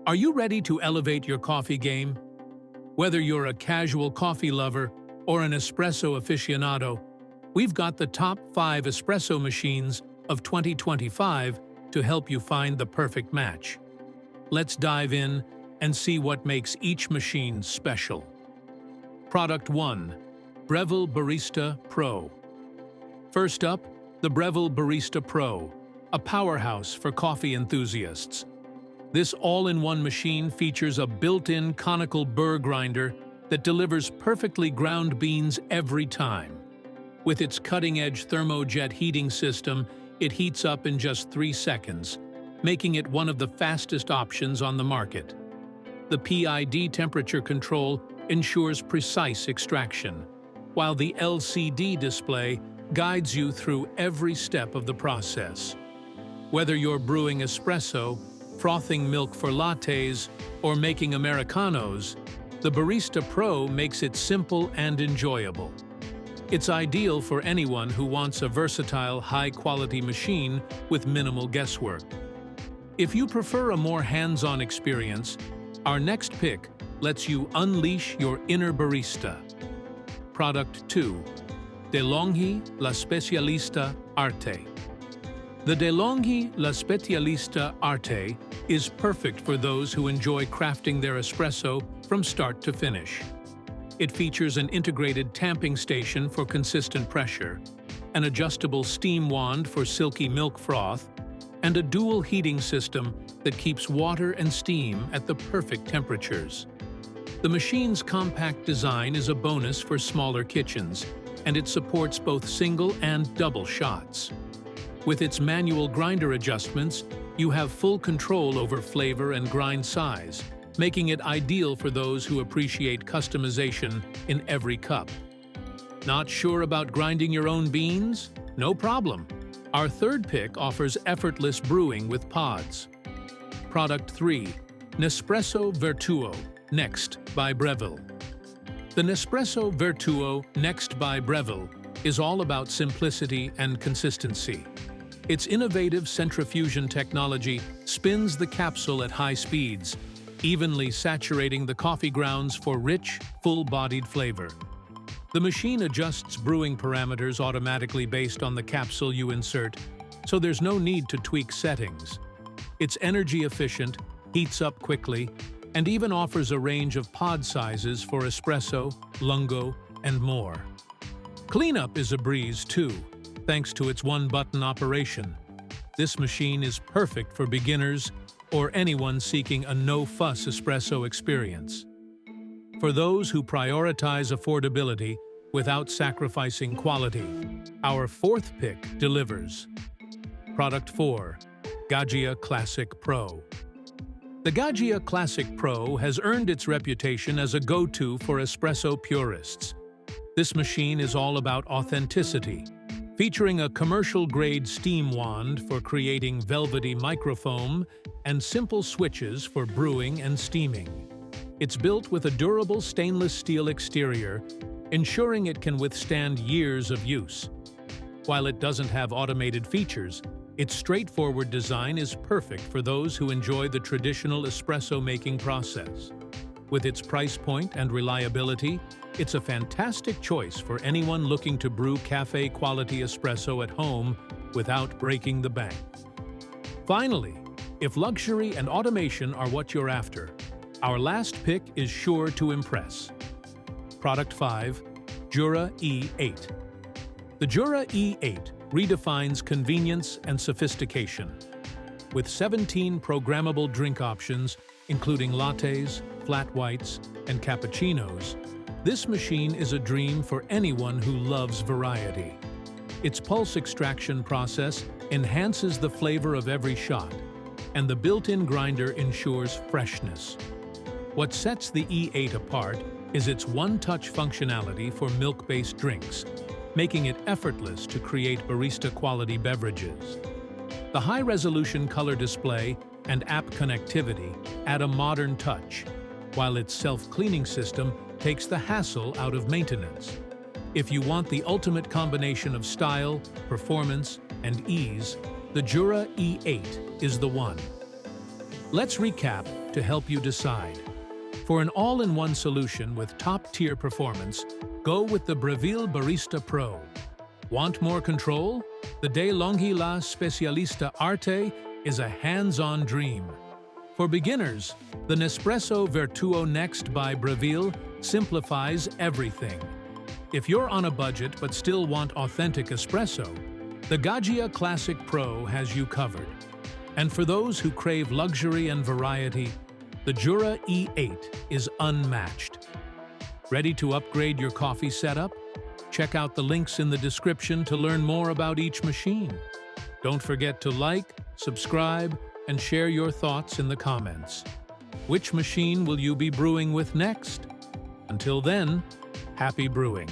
Are you ready to elevate your coffee game? Whether you're a casual coffee lover or an espresso aficionado, we've got the top 5 espresso machines of 2025 to help you find the perfect match. Let's dive in and see what makes each machine special. Product 1. Breville Barista Pro. First up, the Breville Barista Pro, a powerhouse for coffee enthusiasts. This all-in-one machine features a built-in conical burr grinder that delivers perfectly ground beans every time. With its cutting-edge thermojet heating system, it heats up in just 3 seconds, making it one of the fastest options on the market. The PID temperature control ensures precise extraction, while the LCD display guides you through every step of the process. Whether you're brewing espresso, frothing milk for lattes, or making Americanos, the Barista Pro makes it simple and enjoyable. It's ideal for anyone who wants a versatile, high-quality machine with minimal guesswork. If you prefer a more hands-on experience, our next pick lets you unleash your inner barista. Product 2. DeLongi La Specialista Arte. The DeLongi La Specialista Arte is perfect for those who enjoy crafting their espresso from start to finish. It features an integrated tamping station for consistent pressure, an adjustable steam wand for silky milk froth, and a dual heating system that keeps water and steam at the perfect temperatures. The machine's compact design is a bonus for smaller kitchens, and it supports both single and double shots. With its manual grinder adjustments, you have full control over flavor and grind size, making it ideal for those who appreciate customization in every cup. Not sure about grinding your own beans? No problem. Our third pick offers effortless brewing with pods. Product 3. Nespresso Vertuo, Next by Breville. The Nespresso Vertuo Next by Breville is all about simplicity and consistency. Its innovative centrifusion technology spins the capsule at high speeds, evenly saturating the coffee grounds for rich, full-bodied flavor. The machine adjusts brewing parameters automatically based on the capsule you insert, so there's no need to tweak settings. It's energy efficient, heats up quickly, and even offers a range of pod sizes for espresso, lungo, and more. Cleanup is a breeze too, thanks to its one-button operation. This machine is perfect for beginners or anyone seeking a no-fuss espresso experience. For those who prioritize affordability without sacrificing quality, our fourth pick delivers. Product 4. Gaggia Classic Pro. The Gaggia Classic Pro has earned its reputation as a go-to for espresso purists. This machine is all about authenticity, featuring a commercial-grade steam wand for creating velvety microfoam and simple switches for brewing and steaming. It's built with a durable stainless steel exterior, ensuring it can withstand years of use. While it doesn't have automated features, its straightforward design is perfect for those who enjoy the traditional espresso-making process. With its price point and reliability, it's a fantastic choice for anyone looking to brew café-quality espresso at home without breaking the bank. Finally, if luxury and automation are what you're after, our last pick is sure to impress. Product 5. Jura E8. The Jura E8 redefines convenience and sophistication. With 17 programmable drink options, including lattes, flat whites, and cappuccinos, this machine is a dream for anyone who loves variety. Its pulse extraction process enhances the flavor of every shot, and the built-in grinder ensures freshness. What sets the E8 apart is its one-touch functionality for milk-based drinks, making it effortless to create barista-quality beverages. The high-resolution color display and app connectivity add a modern touch, while its self-cleaning system takes the hassle out of maintenance. If you want the ultimate combination of style, performance, and ease, the Jura E8 is the one. Let's recap to help you decide. For an all-in-one solution with top-tier performance, go with the Breville Barista Pro. Want more control? The DeLongi La Specialista Arte is a hands-on dream. For beginners, the Nespresso Vertuo Next by Breville simplifies everything. If you're on a budget but still want authentic espresso, the Gaggia Classic Pro has you covered. And for those who crave luxury and variety, the Jura E8 is unmatched. Ready to upgrade your coffee setup? Check out the links in the description to learn more about each machine. Don't forget to like, subscribe, and share your thoughts in the comments. Which machine will you be brewing with next? Until then, happy brewing!